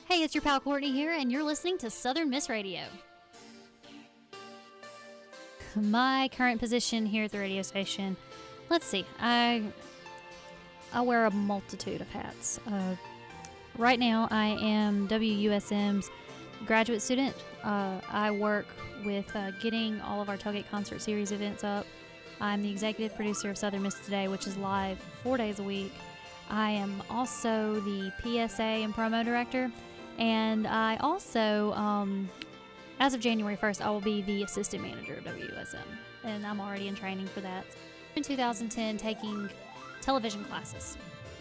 Hey, it's your pal Courtney here, and you're listening to Southern Miss Radio. My current position here at the radio station, let's see, I wear a multitude of hats. Right now, I am WUSM's graduate student. I work with getting all of our Tailgate Concert Series events up. I'm the executive producer of Southern Miss Today, which is live 4 days a week. I am also the PSA and promo director, and I also, as of January 1st, I will be the assistant manager of WUSM, and I'm already in training for that. In 2010, taking television classes.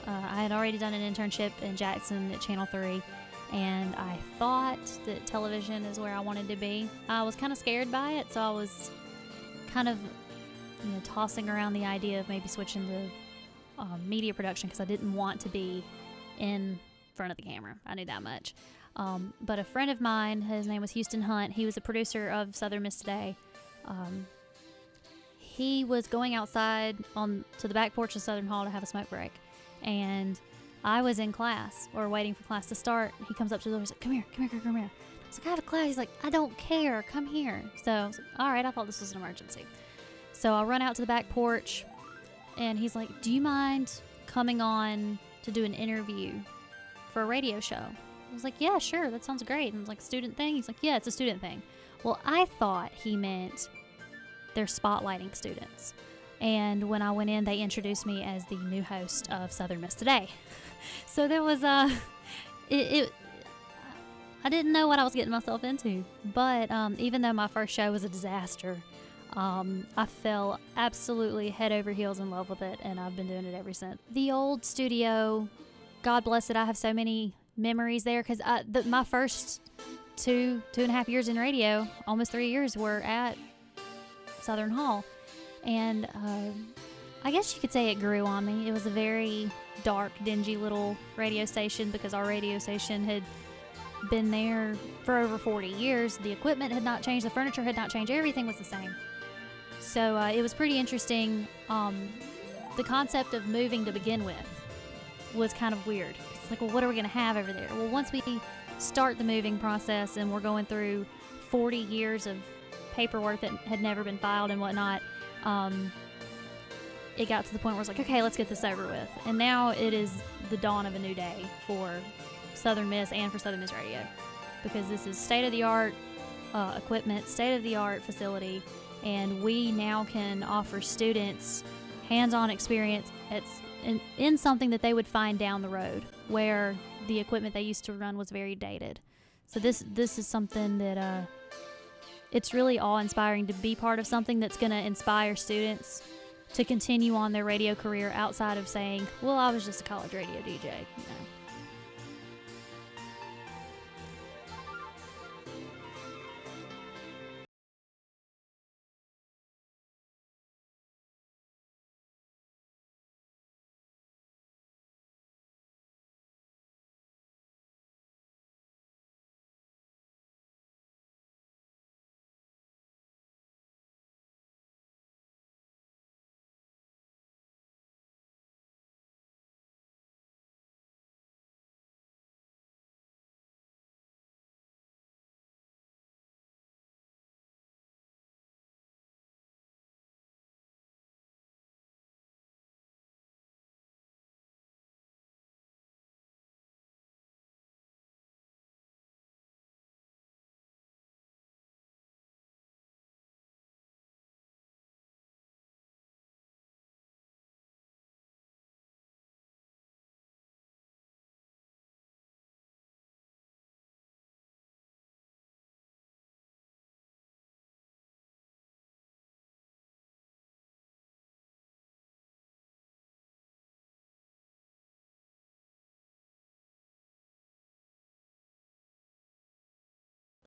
I had already done an internship in Jackson at Channel 3, and I thought that television is where I wanted to be. I was kind of scared by it, so I was kind of tossing around the idea of maybe switching to media production because I didn't want to be in front of the camera. I knew that much. But a friend of mine, his name was Houston Hunt, he was a producer of Southern Miss Today. He was going outside to the back porch of Southern Hall to have a smoke break, and I was in class or waiting for class to start. He comes up to the door, he's like, come here. I was like, I have a class. He's like, I don't care, come here. So I was like, all right, I thought this was an emergency. So I run out to the back porch, and he's like, do you mind coming on to do an interview for a radio show? I was like, yeah, sure, that sounds great. And I was like, student thing? He's like, yeah, it's a student thing. Well, I thought he meant they're spotlighting students. And when I went in, they introduced me as the new host of Southern Miss Today. So there was I didn't know what I was getting myself into. But even though my first show was a disaster, I fell absolutely head over heels in love with it, and I've been doing it ever since. The old studio, God bless it, I have so many memories there because my first two and a half years in radio, almost 3 years, were at Southern Hall. And I guess you could say it grew on me. It was a very dark, dingy little radio station because our radio station had been there for over 40 years. The equipment had not changed, the furniture had not changed, everything was the same. So it was pretty interesting. The concept of moving to begin with was kind of weird. It's like, well, what are we going to have over there? Well, once we start the moving process and we're going through 40 years of paperwork that had never been filed and whatnot, it got to the point where it's like, okay, let's get this over with. And now it is the dawn of a new day for Southern Miss and for Southern Miss Radio, because this is state-of-the-art equipment, state-of-the-art facility, and we now can offer students hands-on experience in something that they would find down the road where the equipment they used to run was very dated. So this is something that it's really awe-inspiring to be part of something that's going to inspire students to continue on their radio career outside of saying, well, I was just a college radio DJ.